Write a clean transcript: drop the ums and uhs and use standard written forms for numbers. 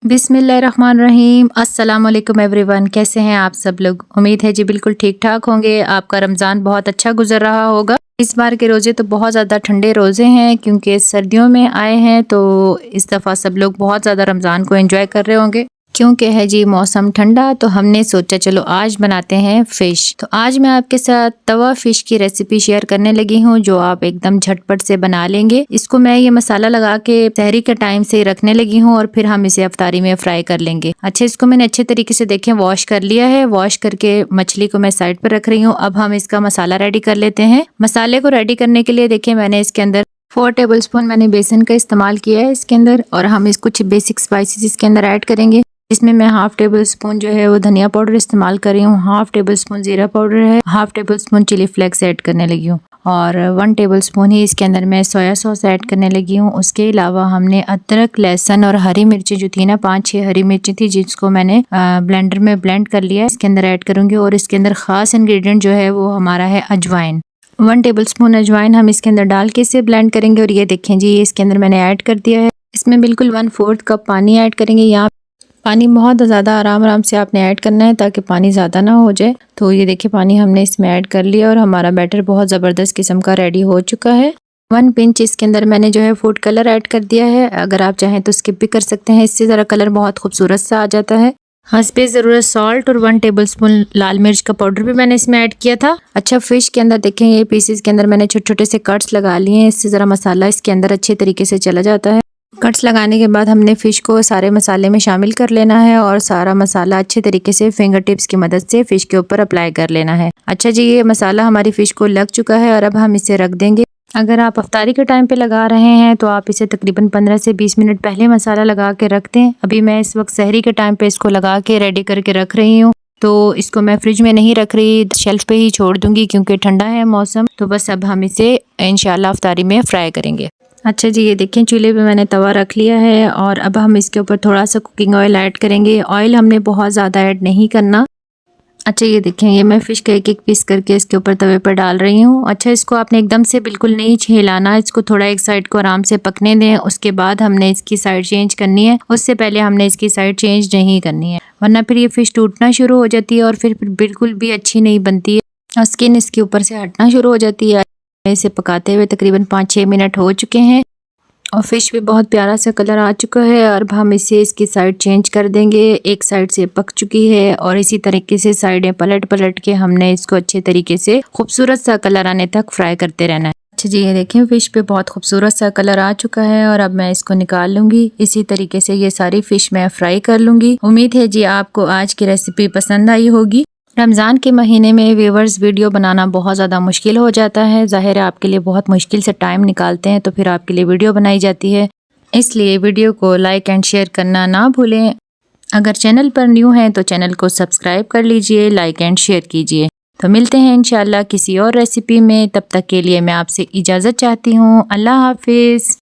बिस्मिल्लाहिर्रहमानिर्रहीम। अस्सलाम वालेकुम एवरीवन, कैसे हैं आप सब लोग। उम्मीद है जी बिल्कुल ठीक ठाक होंगे। आपका रमज़ान बहुत अच्छा गुजर रहा होगा। इस बार के रोज़े तो बहुत ज़्यादा ठंडे रोज़े हैं क्योंकि सर्दियों में आए हैं, तो इस दफ़ा सब लोग बहुत ज़्यादा रमज़ान को एंजॉय कर रहे होंगे क्योंकि है जी मौसम ठंडा। तो हमने सोचा चलो आज बनाते हैं फ़िश। तो आज मैं आपके साथ तवा फ़िश की रेसिपी शेयर करने लगी हूँ जो आप एकदम झटपट से बना लेंगे। इसको मैं ये मसाला लगा के सहरी के टाइम से रखने लगी हूँ और फिर हम इसे अफ्तारी में फ्राई कर लेंगे। अच्छा, इसको मैंने अच्छे तरीके से देखें वॉश कर लिया है। वॉश करके मछली को मैं साइड पर रख रही हूँ। अब हम इसका मसाला रेडी कर लेते हैं। मसाले को रेडी करने के लिए देखिए मैंने इसके अंदर 4 टेबलस्पून मैंने बेसन का इस्तेमाल किया है इसके अंदर, और हम इस कुछ बेसिक स्पाइसेस इसके अंदर ऐड करेंगे। इसमें मैं हाफ टेबल स्पून जो है वो धनिया पाउडर इस्तेमाल कर रही हूँ, हाफ टेबल स्पून जीरा पाउडर है, half tablespoon chilli flakes add करने लगी हूँ और 1 टेबल स्पून ही इसके अंदर मैं सोया सॉस ऐड करने लगी हूँ। उसके अलावा हमने अदरक, लहसुन और हरी मिर्ची जो थी ना, 5-6 हरी मिर्ची थी जिसको मैंने ब्लेंडर में ब्लेंड कर लिया, इसके अंदर ऐड करूंगी। और इसके अंदर खास इंग्रेडिएंट जो है वो हमारा है अजवाइन। 1 टेबल स्पून अजवाइन हम इसके अंदर डाल के इसे ब्लेंड करेंगे। और ये देखें जी, इसके अंदर मैंने ऐड कर दिया है। इसमें बिल्कुल 1/4 कप पानी ऐड करेंगे। यहाँ पानी बहुत ज़्यादा आराम से आपने ऐड करना है ताकि पानी ज़्यादा ना हो जाए। तो ये देखिए पानी हमने इसमें ऐड कर लिया और हमारा बैटर बहुत ज़बरदस्त किस्म का रेडी हो चुका है। 1 पिंच इसके अंदर मैंने जो है फूड कलर ऐड कर दिया है। अगर आप चाहें तो स्किप भी कर सकते हैं, इससे ज़रा कलर बहुत खूबसूरत सा आ जाता है। हस्बे ज़रूरत सॉल्ट और 1 टेबल स्पून लाल मिर्च का पाउडर भी मैंने इसमें ऐड किया था। अच्छा, फिश के अंदर देखें ये पीसेस के अंदर मैंने छोटे छोटे से कट्स लगा लिए हैं, इससे ज़रा मसाला इसके अंदर अच्छे तरीके से चला जाता है। कट्स लगाने के बाद हमने फ़िश को सारे मसाले में शामिल कर लेना है और सारा मसाला अच्छे तरीके से फिंगर टिप्स की मदद से फ़िश के ऊपर अप्लाई कर लेना है। अच्छा जी, ये मसाला हमारी फ़िश को लग चुका है और अब हम इसे रख देंगे। अगर आप अफ्तारी के टाइम पे लगा रहे हैं तो आप इसे तकरीबन 15 से 20 मिनट पहले मसाला लगा के रख दें। अभी मैं इस वक्त सहरी के टाइम पे इसको लगा के रेडी करके रख रही हूँ, तो इसको मैं फ्रिज में नहीं रख रही, शेल्फ पे ही छोड़ दूंगी क्योंकि ठंडा है मौसम। तो बस अब हम इसे इंशाल्लाह अफ्तारी में फ्राई करेंगे। अच्छा जी, ये देखें चूल्हे पे मैंने तवा रख लिया है और अब हम इसके ऊपर थोड़ा सा कुकिंग ऑयल ऐड करेंगे। ऑयल हमने बहुत ज़्यादा ऐड नहीं करना। अच्छा, ये देखें ये मैं फ़िश का एक एक पीस करके इसके ऊपर तवे पर डाल रही हूँ। अच्छा, इसको आपने एकदम से बिल्कुल नहीं हिलाना, इसको थोड़ा एक साइड को आराम से पकने दें। उसके बाद हमने इसकी साइड चेंज करनी है, उससे पहले हमने इसकी साइड चेंज नहीं करनी है, वरना फिर ये फ़िश टूटना शुरू हो जाती है और फिर बिल्कुल भी अच्छी नहीं बनती है और स्किन इसके ऊपर से हटना शुरू हो जाती है। इसे पकाते हुए तकरीबन 5-6 मिनट हो चुके हैं और फिश भी बहुत प्यारा सा कलर आ चुका है। और अब हम इसे इसकी साइड चेंज कर देंगे। एक साइड से पक चुकी है और इसी तरीके से साइडें पलट पलट के हमने इसको अच्छे तरीके से खूबसूरत सा कलर आने तक फ्राई करते रहना है। अच्छा जी, ये देखें फिश पे बहुत खूबसूरत सा कलर आ चुका है और अब मैं इसको निकाल लूंगी। इसी तरीके से ये सारी फिश मैं फ्राई कर लूंगी। उम्मीद है जी आपको आज की रेसिपी पसंद आई होगी। रमज़ान के महीने में व्यूअर्स वीडियो बनाना बहुत ज़्यादा मुश्किल हो जाता है। ज़ाहिर है आपके लिए बहुत मुश्किल से टाइम निकालते हैं तो फिर आपके लिए वीडियो बनाई जाती है, इसलिए वीडियो को लाइक एंड शेयर करना ना भूलें। अगर चैनल पर न्यू हैं तो चैनल को सब्सक्राइब कर लीजिए, लाइक एंड शेयर कीजिए। तो मिलते हैं इंशाल्लाह किसी और रेसिपी में, तब तक के लिए मैं आपसे इजाज़त चाहती हूँ। अल्लाह हाफिज़।